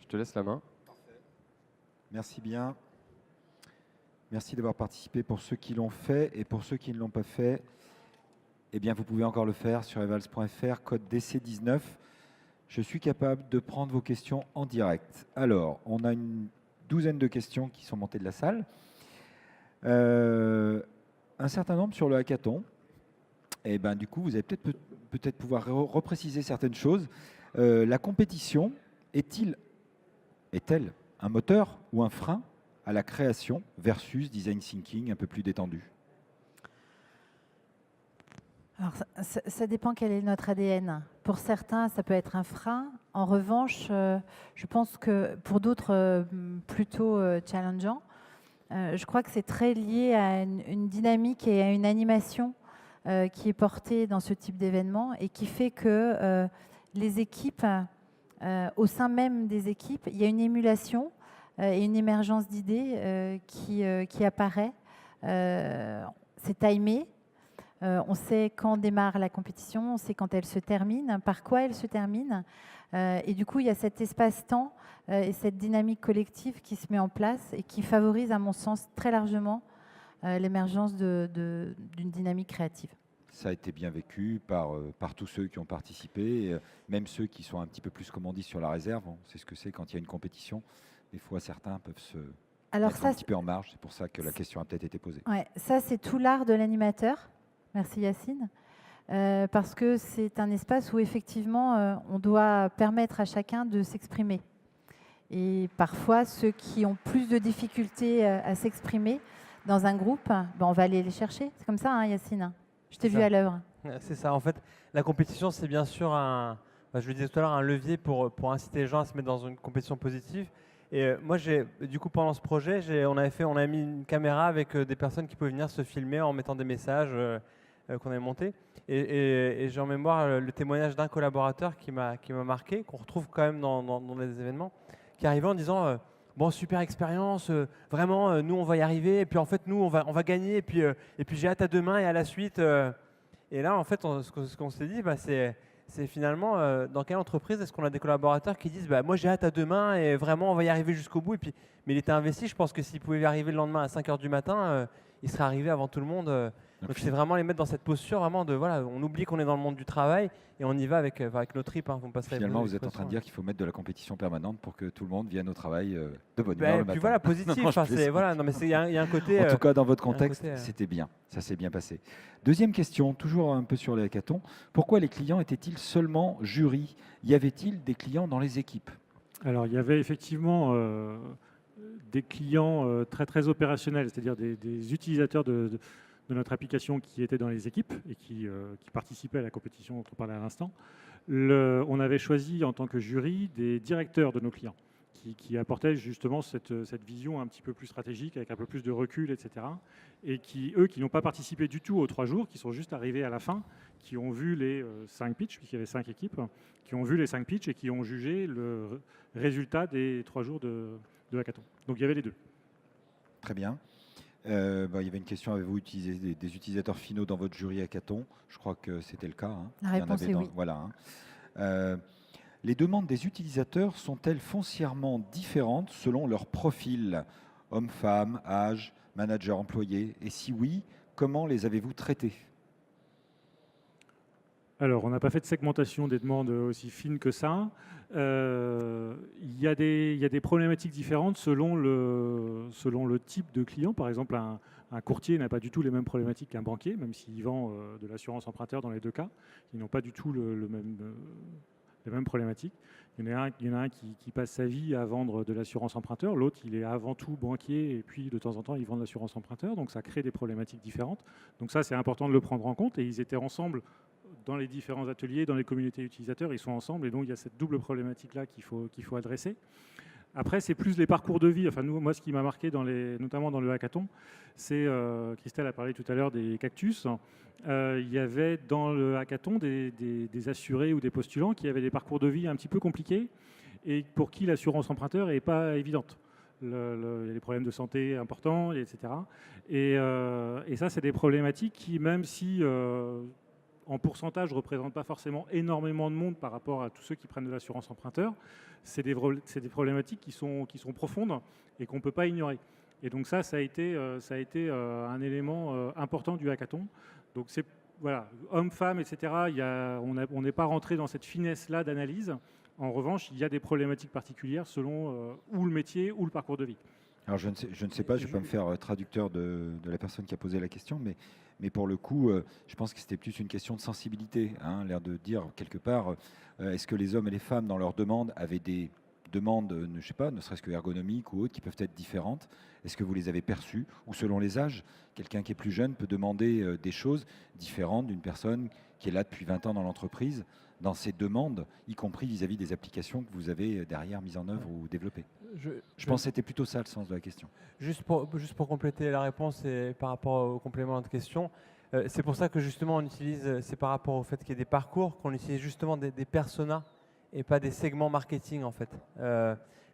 Speaker 2: je te laisse la main.
Speaker 5: Merci bien. Merci d'avoir participé pour ceux qui l'ont fait et pour ceux qui ne l'ont pas fait. Eh bien, vous pouvez encore le faire sur evals.fr, code DC19. Je suis capable de prendre vos questions en direct. Alors, on a une douzaine de questions qui sont montées de la salle. Un certain nombre sur le hackathon. Et ben, du coup, vous allez peut-être pouvoir repréciser certaines choses. La compétition est-elle un moteur ou un frein à la création versus design thinking un peu plus détendu?
Speaker 3: Alors, ça dépend quel est notre ADN. Pour certains, ça peut être un frein. En revanche, je pense que pour d'autres, plutôt challengeant, je crois que c'est très lié à une dynamique et à une animation qui est portée dans ce type d'événement et qui fait que les équipes, au sein même des équipes, il y a une émulation et une émergence d'idées qui apparaît. C'est timé. On sait quand démarre la compétition, on sait quand elle se termine, par quoi elle se termine. Et du coup, il y a cet espace-temps et cette dynamique collective qui se met en place et qui favorise, à mon sens, très largement l'émergence d'une dynamique créative.
Speaker 5: Ça a été bien vécu par tous ceux qui ont participé, même ceux qui sont un petit peu plus, comme on dit, sur la réserve. On sait ce que c'est quand il y a une compétition. Des fois, certains peuvent se mettre un petit peu en marge. C'est pour ça que la question a peut-être été posée.
Speaker 3: Ouais, ça, c'est tout l'art de l'animateur. Merci Yacine. Parce que c'est un espace où effectivement on doit permettre à chacun de s'exprimer. Et parfois, ceux qui ont plus de difficultés à s'exprimer dans un groupe, ben, on va aller les chercher. C'est comme ça, hein, Yacine. Je t'ai vu à l'œuvre.
Speaker 1: C'est ça. En fait, la compétition, c'est bien sûr je le disais tout à l'heure, un levier pour inciter les gens à se mettre dans une compétition positive. Et moi, du coup, pendant ce projet, on a mis une caméra avec des personnes qui pouvaient venir se filmer en mettant des messages qu'on avait montés. Et j'ai en mémoire le témoignage d'un collaborateur qui m'a marqué, qu'on retrouve quand même dans les événements, qui arrivait en disant bon, super expérience, vraiment, nous, on va y arriver. Et puis, en fait, nous, on va gagner. Et puis j'ai hâte à demain et à la suite. Et là, en fait, ce qu'on s'est dit, c'est finalement dans quelle entreprise est-ce qu'on a des collaborateurs qui disent moi j'ai hâte à demain et vraiment on va y arriver jusqu'au bout. Mais il était investi, je pense que s'il pouvait y arriver le lendemain à 5 h du matin, il serait arrivé avant tout le monde. Donc c'est vraiment les mettre dans cette posture vraiment de voilà, on oublie qu'on est dans le monde du travail et on y va avec nos tripes. Hein,
Speaker 5: finalement, vous êtes en train de dire qu'il faut mettre de la compétition permanente pour que tout le monde vienne au travail de bonne humeur le matin.
Speaker 1: Puis voilà, positif. Il y a un côté.
Speaker 5: En tout cas, dans votre contexte, c'était bien. Ça s'est bien passé. Deuxième question, toujours un peu sur les hackathons. Pourquoi les clients étaient-ils seulement jury? Y avait-il des clients dans les équipes?
Speaker 4: Alors, il y avait effectivement des clients très, très opérationnels, c'est-à-dire des utilisateurs de notre application qui étaient dans les équipes et qui participaient à la compétition dont on parlait à l'instant. On avait choisi en tant que jury des directeurs de nos clients qui apportaient justement cette vision un petit peu plus stratégique, avec un peu plus de recul, etc. Et qui n'ont pas participé du tout aux 3 jours, qui sont juste arrivés à la fin, qui ont vu les 5 pitchs, puisqu'il y avait 5 équipes, qui ont vu les 5 pitchs et qui ont jugé le résultat des 3 jours de hackathon. Donc il y avait les deux.
Speaker 5: Très bien. Il y avait une question, avez-vous utilisé des utilisateurs finaux dans votre jury hackathon? Je crois que c'était le cas. Hein.
Speaker 3: La réponse est oui.
Speaker 5: Voilà, hein. Les demandes des utilisateurs sont-elles foncièrement différentes selon leur profil, hommes, femmes, âge, manager, employé? Et si oui, comment les avez-vous traitées?
Speaker 4: Alors, on n'a pas fait de segmentation des demandes aussi fines que ça. Il y a des problématiques différentes selon le type de client. Par exemple, un courtier n'a pas du tout les mêmes problématiques qu'un banquier, même s'il vend de l'assurance emprunteur dans les deux cas. Ils n'ont pas du tout les mêmes problématiques. Il y en a un qui passe sa vie à vendre de l'assurance emprunteur. L'autre, il est avant tout banquier et puis de temps en temps, il vend de l'assurance emprunteur. Donc, ça crée des problématiques différentes. Donc ça, c'est important de le prendre en compte. Et ils étaient ensemble dans les différents ateliers, dans les communautés utilisateurs, ils sont ensemble et donc il y a cette double problématique-là qu'il faut adresser. Après, c'est plus les parcours de vie. Enfin, moi, ce qui m'a marqué, notamment dans le hackathon, c'est, Christelle a parlé tout à l'heure des cactus. Il y avait dans le hackathon des assurés ou des postulants qui avaient des parcours de vie un petit peu compliqués et pour qui l'assurance emprunteur n'est pas évidente. Il y a des problèmes de santé importants, etc. Et ça, c'est des problématiques qui, même si en pourcentage, ne représente pas forcément énormément de monde par rapport à tous ceux qui prennent de l'assurance emprunteur. C'est des problématiques qui sont profondes et qu'on ne peut pas ignorer. Et donc ça a été un élément important du hackathon. Donc c'est, voilà, hommes, femmes, etc., on n'est pas rentré dans cette finesse-là d'analyse. En revanche, il y a des problématiques particulières selon ou le métier ou le parcours de vie.
Speaker 5: Alors je ne sais pas, je ne vais pas me faire traducteur de la personne qui a posé la question, mais pour le coup, je pense que c'était plus une question de sensibilité, hein, l'air de dire quelque part, est-ce que les hommes et les femmes dans leurs demandes avaient des demandes, je sais pas, ne serait-ce que ergonomiques ou autres, qui peuvent être différentes? Est-ce que vous les avez perçues? Ou selon les âges, quelqu'un qui est plus jeune peut demander des choses différentes d'une personne qui est là depuis 20 ans dans l'entreprise, dans ses demandes, y compris vis-à-vis des applications que vous avez derrière mises en œuvre ou développées. Je pense que c'était plutôt ça le sens de la question.
Speaker 1: Juste pour compléter la réponse et par rapport au complément de question, c'est pour ça que justement on utilise, c'est par rapport au fait qu'il y ait des parcours, qu'on utilise justement des personas et pas des segments marketing en fait.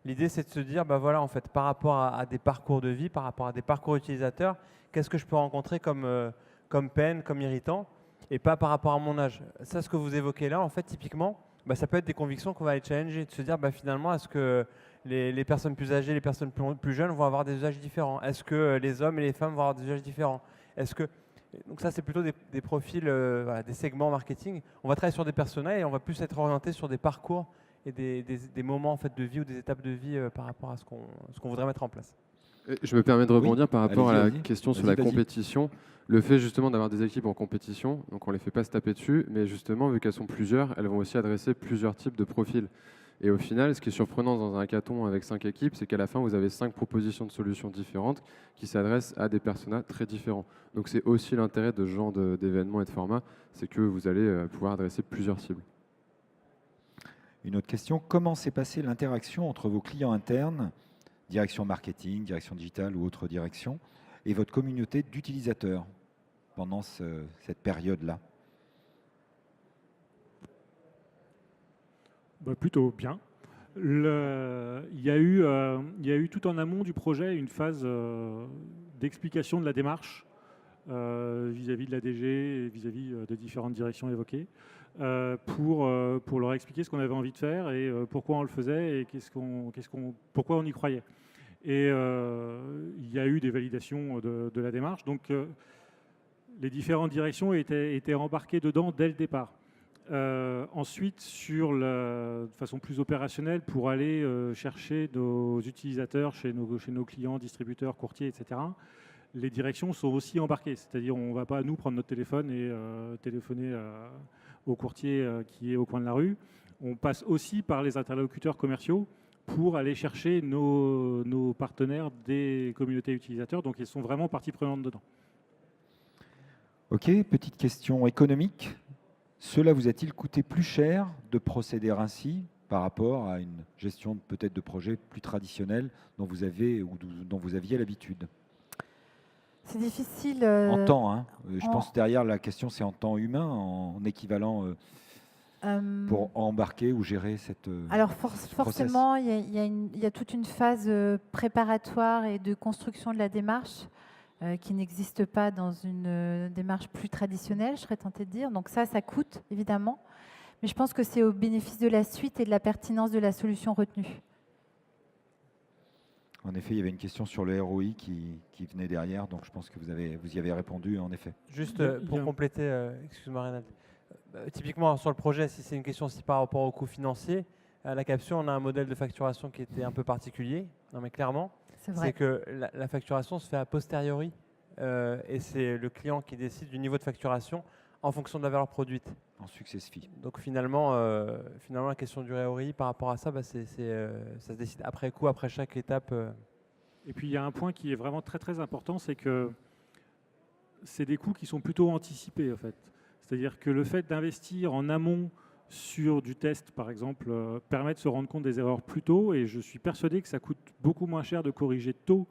Speaker 1: L'idée c'est de se dire, bah voilà en fait, par rapport à des parcours de vie, par rapport à des parcours utilisateurs, qu'est-ce que je peux rencontrer comme peine, comme irritant, et pas par rapport à mon âge. Ça, ce que vous évoquez là, en fait, typiquement, bah, ça peut être des convictions qu'on va aller challenger, de se dire bah, finalement, est-ce que les personnes plus âgées, les personnes plus jeunes vont avoir des usages différents? Est-ce que les hommes et les femmes vont avoir des usages différents? Est-ce que donc ça, c'est plutôt des profils, voilà, des segments marketing. On va travailler sur des personas et on va plus être orienté sur des parcours et des moments en fait, de vie ou des étapes de vie par rapport à ce qu'on voudrait mettre en place.
Speaker 2: Je me permets de rebondir par rapport à la
Speaker 5: allez-y.
Speaker 2: question sur la compétition. Le fait justement d'avoir des équipes en compétition, donc on ne les fait pas se taper dessus, mais justement, vu qu'elles sont plusieurs, elles vont aussi adresser plusieurs types de profils. Et au final, ce qui est surprenant dans un hackathon avec 5 équipes, c'est qu'à la fin, vous avez 5 propositions de solutions différentes qui s'adressent à des personas très différents. Donc c'est aussi l'intérêt de ce genre d'événements et de formats, c'est que vous allez pouvoir adresser plusieurs cibles.
Speaker 5: Une autre question, comment s'est passée l'interaction entre vos clients internes, direction marketing, direction digitale ou autre direction, et votre communauté d'utilisateurs pendant cette période-là?
Speaker 4: Bah, plutôt bien. Il y a eu tout en amont du projet une phase d'explication de la démarche vis-à-vis de la DG et vis-à-vis des différentes directions évoquées pour leur expliquer ce qu'on avait envie de faire et pourquoi on le faisait et pourquoi on y croyait. Et il y a eu des validations de la démarche. Donc les différentes directions étaient embarquées dedans dès le départ. Ensuite, de façon plus opérationnelle, pour aller chercher nos utilisateurs chez nos clients, distributeurs, courtiers, etc., les directions sont aussi embarquées. C'est-à-dire on ne va pas, nous, prendre notre téléphone et téléphoner au courtier qui est au coin de la rue. On passe aussi par les interlocuteurs commerciaux pour aller chercher nos partenaires des communautés utilisateurs. Donc, ils sont vraiment partie prenante dedans.
Speaker 5: Ok, petite question économique. Cela vous a-t-il coûté plus cher de procéder ainsi par rapport à une gestion peut-être de projet plus traditionnelle dont vous aviez l'habitude?
Speaker 3: C'est difficile.
Speaker 5: En temps, hein. Je pense que derrière la question, c'est en temps humain, en équivalent pour embarquer ou gérer cette.
Speaker 3: Alors forcément, il y a toute une phase préparatoire et de construction de la démarche qui n'existe pas dans une démarche plus traditionnelle, je serais tentée de dire. Donc ça coûte évidemment, mais je pense que c'est au bénéfice de la suite et de la pertinence de la solution retenue.
Speaker 5: En effet, il y avait une question sur le ROI qui venait derrière, donc je pense que vous y avez répondu en effet.
Speaker 1: Juste pour compléter, excuse-moi Renate, typiquement sur le projet, si c'est une question aussi par rapport au coût financier, à la capsule, on a un modèle de facturation qui était un peu particulier, non mais clairement, c'est que la facturation se fait a posteriori et c'est le client qui décide du niveau de facturation en fonction de la valeur produite.
Speaker 5: En success fee.
Speaker 1: Donc finalement, la question du ROI par rapport à ça, bah, ça se décide après coup, après chaque étape.
Speaker 4: Et puis il y a un point qui est vraiment très très important, c'est que c'est des coûts qui sont plutôt anticipés en fait. C'est-à-dire que le fait d'investir en amont sur du test, par exemple, permet de se rendre compte des erreurs plus tôt. Et je suis persuadé que ça coûte beaucoup moins cher de corriger tôt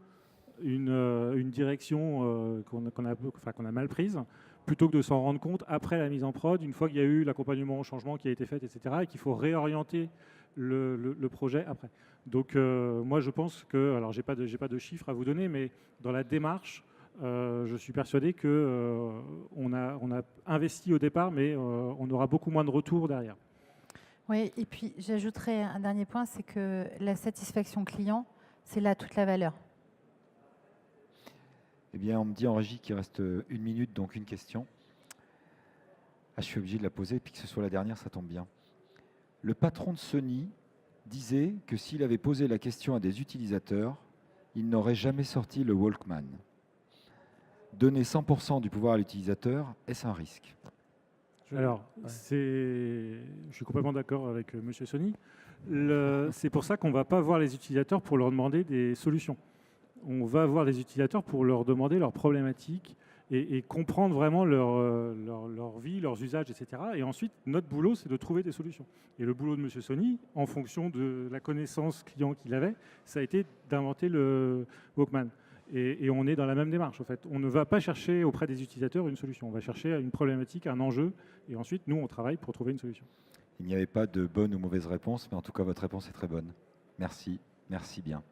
Speaker 4: une direction qu'on a mal prise, plutôt que de s'en rendre compte après la mise en prod, une fois qu'il y a eu l'accompagnement au changement qui a été fait, etc., et qu'il faut réorienter le projet après. Donc moi je pense que, alors j'ai pas de chiffres à vous donner, mais dans la démarche, je suis persuadé qu'on a investi au départ, mais on aura beaucoup moins de retours derrière.
Speaker 3: Oui, et puis j'ajouterais un dernier point, c'est que la satisfaction client, c'est là toute la valeur.
Speaker 5: Eh bien, on me dit en régie qu'il reste 1 minute, donc une question. Ah, je suis obligé de la poser, puis que ce soit la dernière, ça tombe bien. Le patron de Sony disait que s'il avait posé la question à des utilisateurs, il n'aurait jamais sorti le Walkman. Donner 100% du pouvoir à l'utilisateur, est-ce un risque?
Speaker 4: Alors, je suis complètement d'accord avec Monsieur Sony. C'est pour ça qu'on ne va pas voir les utilisateurs pour leur demander des solutions. On va voir les utilisateurs pour leur demander leurs problématiques et comprendre vraiment leur vie, leurs usages, etc. Et ensuite, notre boulot, c'est de trouver des solutions. Et le boulot de Monsieur Sony, en fonction de la connaissance client qu'il avait, ça a été d'inventer le Walkman. Et on est dans la même démarche, en fait. On ne va pas chercher auprès des utilisateurs une solution. On va chercher une problématique, un enjeu. Et ensuite, nous, on travaille pour trouver une solution.
Speaker 5: Il n'y avait pas de bonne ou mauvaise réponse, mais en tout cas, votre réponse est très bonne. Merci, merci bien.